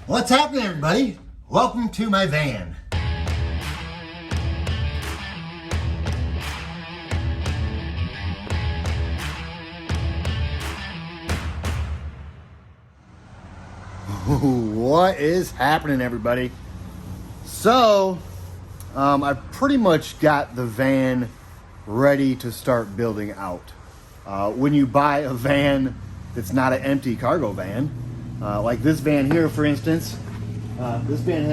What's happening, everybody? Welcome to my van. What is happening, everybody? So, I've pretty much got the van ready to start building out. When you buy a van that's not an empty cargo van, like this van here, for instance, this van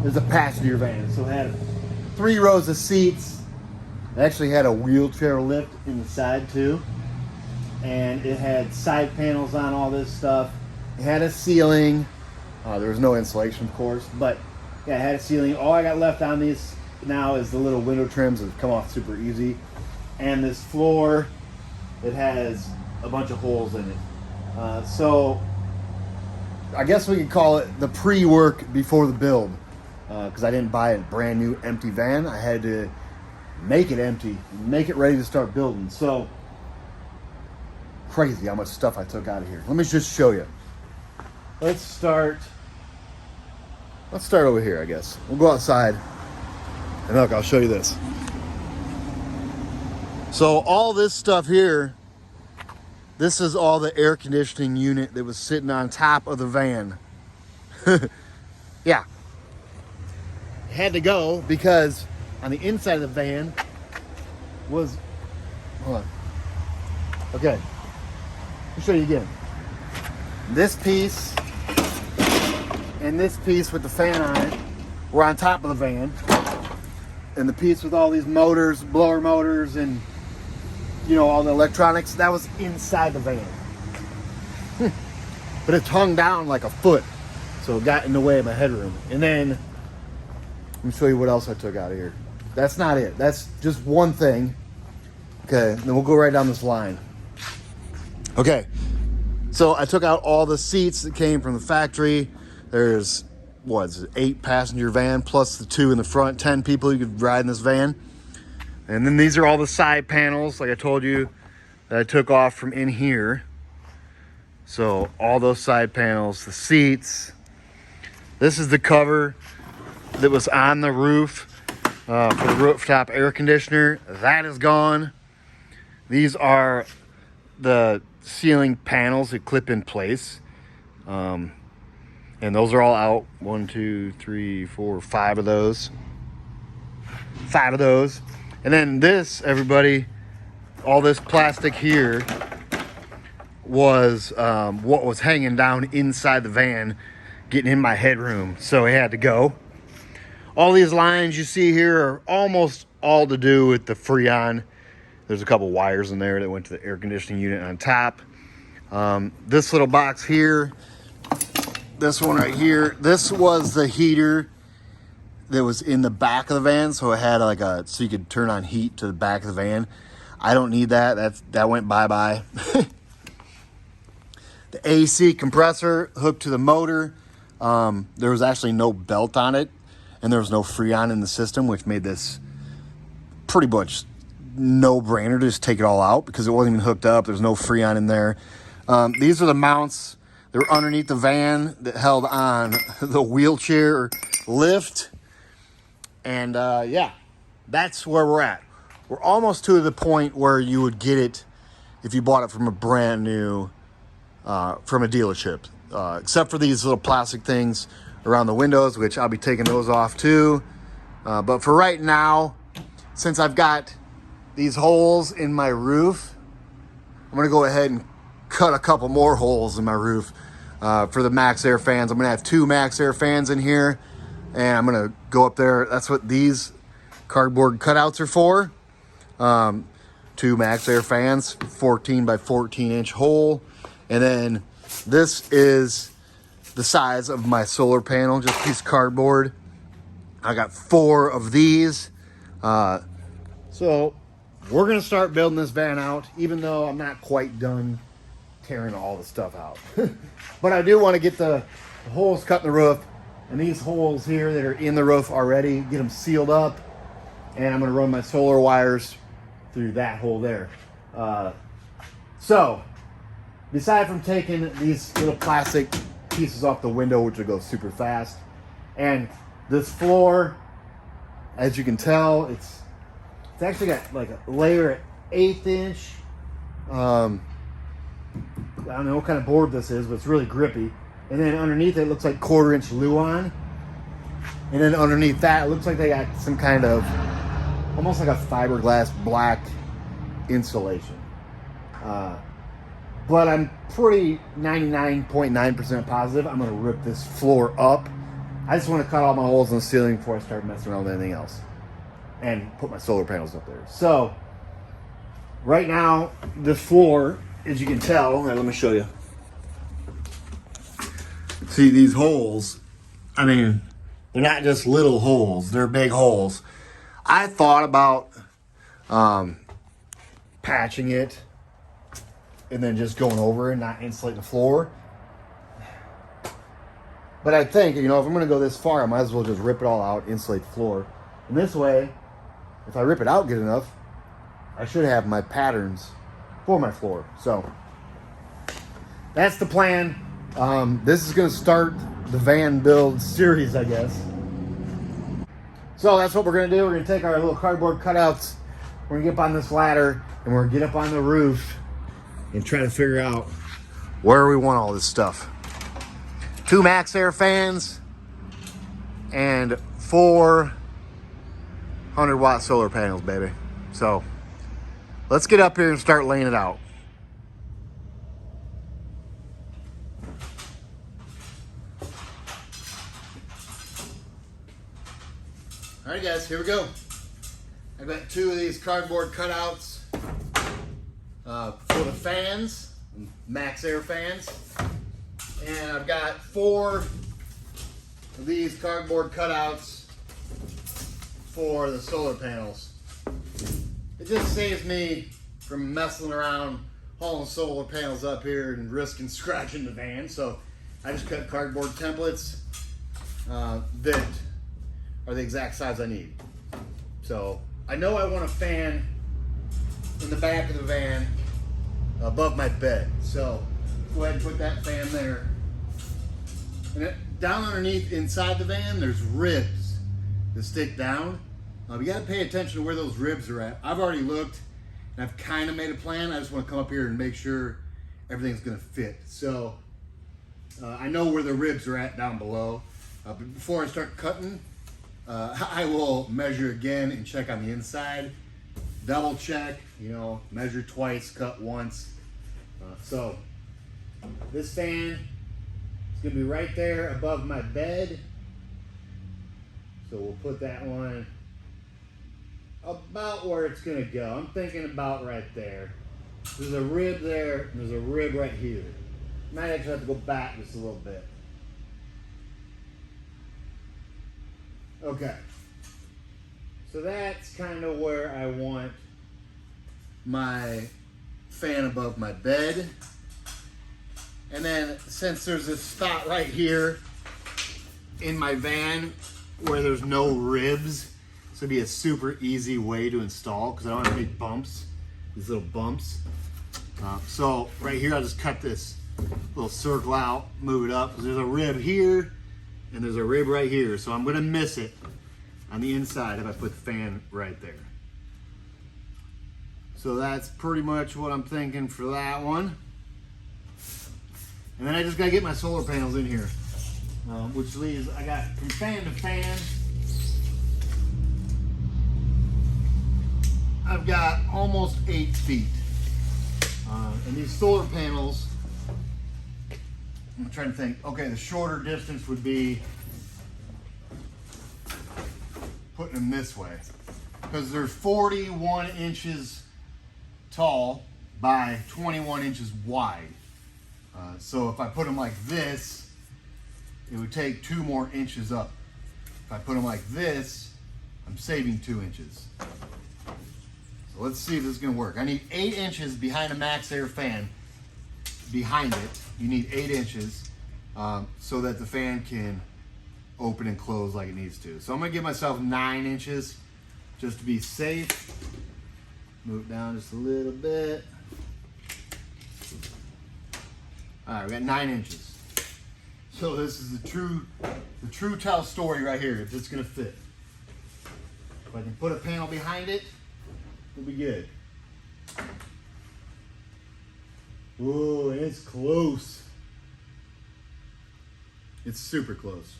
is a passenger van, so it had 3 rows of seats. It actually had a wheelchair lift in the side too, and it had side panels on all this stuff. It had a ceiling. There was no insulation, of course, but yeah, it had a ceiling. All I got left on these now is the little window trims that come off super easy, and this floor, it has a bunch of holes in it. So I guess we could call it the pre-work before the build, because I didn't buy a brand new empty van. I had to make it empty, make it ready to start building. So crazy how much stuff I took out of here. Let me just show you. Let's start over here, I guess. We'll go outside and look, I'll show you this. So all this stuff here, this is all the air conditioning unit that was sitting on top of the van. Yeah. Had to go because on the inside of the van was, hold on. Okay, I'll show you again. This piece and this piece with the fan on it were on top of the van. And the piece with all these motors, blower motors, and you know, all the electronics, that was inside the van. But it's hung down like a foot, so it got in the way of my headroom. And then, let me show you what else I took out of here. That's not it. That's just one thing. Okay, then we'll go right down this line. Okay, so I took out all the seats that came from the factory. There's, what is it, 8 passenger van plus the 2 in the front, 10 people you could ride in this van. And then these are all the side panels, like I told you, that I took off from in here. So all those side panels, the seats. This is the cover that was on the roof for the rooftop air conditioner. That is gone. These are the ceiling panels that clip in place. And those are all out. 1, 2, 3, 4, 5 of those. 5 of those. And then this, everybody, all this plastic here was what was hanging down inside the van, getting in my headroom. So it had to go. All these lines you see here are almost all to do with the Freon. There's a couple wires in there that went to the air conditioning unit on top. This little box here, this one right here, this was the heater that was in the back of the van, so it had like so you could turn on heat to the back of the van. I don't need that. That went bye-bye. The AC compressor hooked to the motor. There was actually no belt on it, and there was no Freon in the system, which made this pretty much no-brainer to just take it all out because it wasn't even hooked up. There's no Freon in there. These are the mounts. They're underneath the van that held on the wheelchair lift. And yeah, that's where we're at. We're almost to the point where you would get it if you bought it from a brand new, from a dealership. Except for these little plastic things around the windows, which I'll be taking those off too. But for right now, since I've got these holes in my roof, I'm gonna go ahead and cut a couple more holes in my roof for the Max Air fans. I'm gonna have 2 Max Air fans in here, and I'm gonna go up there. That's what these cardboard cutouts are for. 2 Max Air fans, 14 by 14 inch hole. And then this is the size of my solar panel, just a piece of cardboard. I got 4 of these. So we're gonna start building this van out, even though I'm not quite done tearing all the stuff out. But I do want to get the holes cut in the roof, and these holes here that are in the roof already, get them sealed up, and I'm going to run my solar wires through that hole there. So, aside from taking these little plastic pieces off the window, which will go super fast. And this floor, as you can tell, it's actually got like a layer at 1/8 inch. I don't know what kind of board this is, but it's really grippy. And then underneath it looks like 1/4 inch Luan. And then underneath that, it looks like they got some kind of, almost like a fiberglass black insulation. But I'm pretty 99.9% positive I'm gonna rip this floor up. I just want to cut all my holes in the ceiling before I start messing around with anything else. And put my solar panels up there. So, right now, this floor, as you can tell, let me show you. See these holes, I mean, they're not just little holes, they're big holes. I thought about patching it and then just going over and not insulating the floor. But I think, you know, if I'm going to go this far, I might as well just rip it all out, insulate the floor. And this way, if I rip it out good enough, I should have my patterns for my floor. So, that's the plan. This is going to start the van build series, I guess. So, that's what we're going to do. We're going to take our little cardboard cutouts. We're going to get up on this ladder, and we're going to get up on the roof and try to figure out where we want all this stuff. 2 MaxxAir fans and 4 100-watt solar panels, baby. So let's get up here and start laying it out. All right, guys, here we go. I've got 2 of these cardboard cutouts for the fans, MaxxAir fans. And I've got 4 of these cardboard cutouts for the solar panels. It just saves me from messing around hauling solar panels up here and risking scratching the van. So I just cut cardboard templates that are the exact size I need. So I know I want a fan in the back of the van above my bed. So go ahead and put that fan there. And down underneath inside the van, there's ribs that stick down. You got to pay attention to where those ribs are at. I've already looked and I've kind of made a plan. I just want to come up here and make sure everything's going to fit. So I know where the ribs are at down below. But before I start cutting, I will measure again and check on the inside. Double check, you know, measure twice, cut once. So this fan is going to be right there above my bed. So we'll put that one about where it's going to go. I'm thinking about right there. There's a rib there, and there's a rib right here. Might actually have to go back just a little bit. Okay. So that's kind of where I want my fan above my bed. And then since there's this spot right here in my van where there's no ribs, this would be a super easy way to install because I don't have any bumps, these little bumps. So right here, I'll just cut this little circle out, move it up, because there's a rib here and there's a rib right here. So I'm gonna miss it on the inside if I put the fan right there. So that's pretty much what I'm thinking for that one. And then I just gotta get my solar panels in here, which leaves, I got from fan to fan, I've got almost 8 feet. And these solar panels, I'm trying to think, okay, the shorter distance would be putting them this way, because they're 41 inches tall by 21 inches wide. So if I put them like this, it would take 2 more inches up. If I put them like this, I'm saving 2 inches. So let's see if this is gonna work. I need 8 inches behind a MaxxAir fan. Behind it, you need 8 inches so that the fan can open and close like it needs to. So I'm gonna give myself 9 inches just to be safe. Move it down just a little bit. All right, we got 9 inches. So this is the true tell story right here, if it's gonna fit. If I can put a panel behind it, it'll be good. Whoa, it's close. It's super close.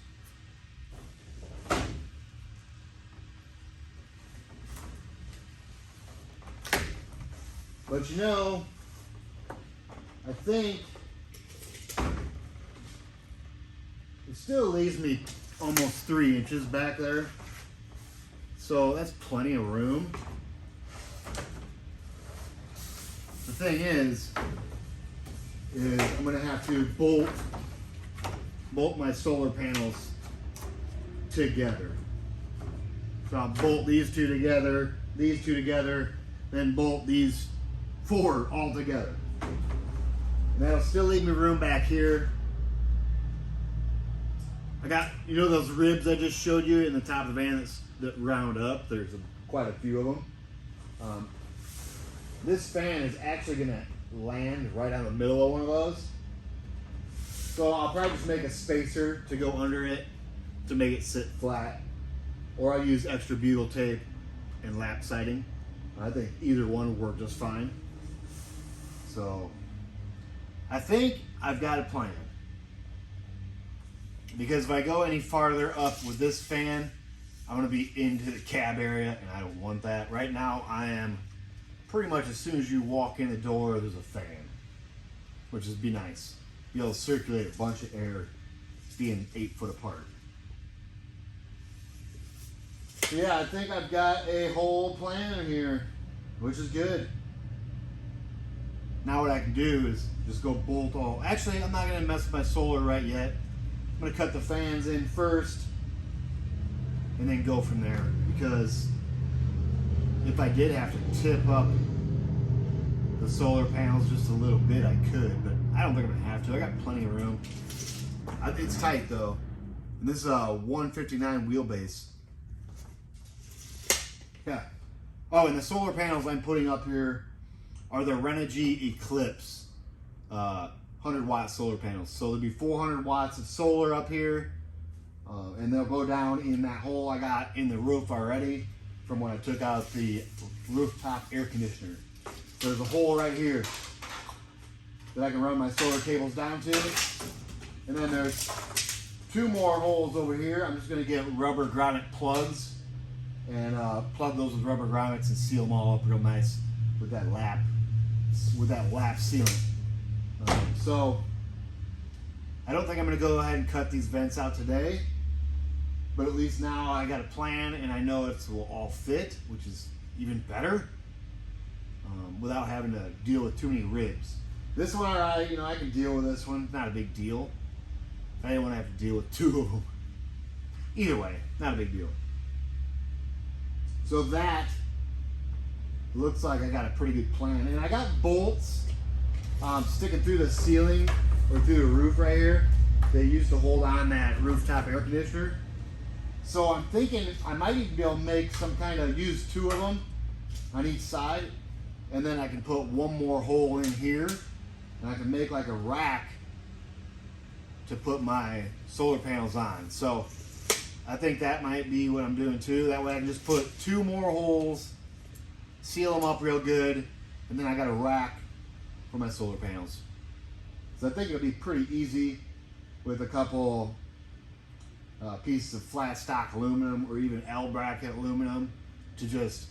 But you know, I think it still leaves me almost 3 inches back there. So that's plenty of room. The thing is I'm gonna have to bolt my solar panels together. So I'll bolt these two together, then bolt these 4 all together. And that'll still leave me room back here. I got, you know those ribs I just showed you in the top of the van that round up? There's quite a few of them. This fan is actually gonna land right on the middle of one of those. So I'll probably just make a spacer to go under it to make it sit flat. Or I'll use extra butyl tape and lap siding. I think either one will work just fine. So I think I've got a plan. Because if I go any farther up with this fan, I'm gonna be into the cab area and I don't want that. Right now I am pretty much, as soon as you walk in the door, there's a fan, which would be nice. Be able to circulate a bunch of air being 8 foot apart. So yeah, I think I've got a whole plan here, which is good. Now what I can do is just go bolt all. Actually, I'm not gonna mess with my solar right yet. I'm gonna cut the fans in first and then go from there, because if I did have to tip up the solar panels just a little bit, I could, but I don't think I'm gonna have to. I got plenty of room. It's tight though. And this is a 159 wheelbase. Yeah. Oh, and the solar panels I'm putting up here are the Renogy Eclipse 100-watt solar panels. So there'll be 400 watts of solar up here, and they'll go down in that hole I got in the roof already from when I took out the rooftop air conditioner. So there's a hole right here that I can run my solar cables down to. And then there's 2 more holes over here. I'm just gonna get rubber grommet plugs and plug those with rubber grommets and seal them all up real nice with that lap sealant. So I don't think I'm gonna go ahead and cut these vents out today, but at least now I got a plan and I know it will all fit, which is even better, without having to deal with too many ribs. This one, I can deal with this one. Not a big deal. I didn't want to have to deal with 2 of them. Either way, not a big deal. So that looks like I got a pretty good plan. And I got bolts sticking through the ceiling or through the roof right here. They used to hold on that rooftop air conditioner. So I'm thinking I might even be able to make some kind of, use 2 of them on each side. And then I can put 1 more hole in here. And I can make like a rack to put my solar panels on. So I think that might be what I'm doing too. That way I can just put 2 more holes, seal them up real good, and then I got a rack for my solar panels. So I think it'll be pretty easy with a couple pieces of flat stock aluminum or even L bracket aluminum to just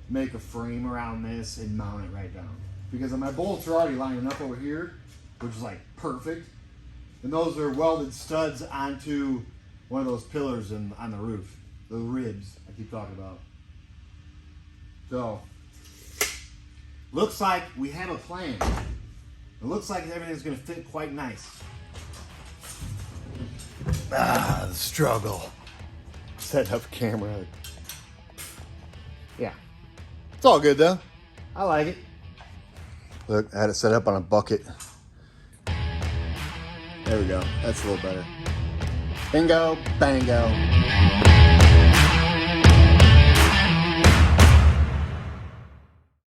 make a frame around this and mount it right down. Because my bolts are already lining up over here, which is like perfect. And those are welded studs onto one of those pillars on the roof. The ribs I keep talking about. So, looks like we have a plan. It looks like everything's gonna fit quite nice. The struggle. Set up camera. Yeah. It's all good though. I like it. Look, I had it set up on a bucket. There we go. That's a little better. Bingo, bango.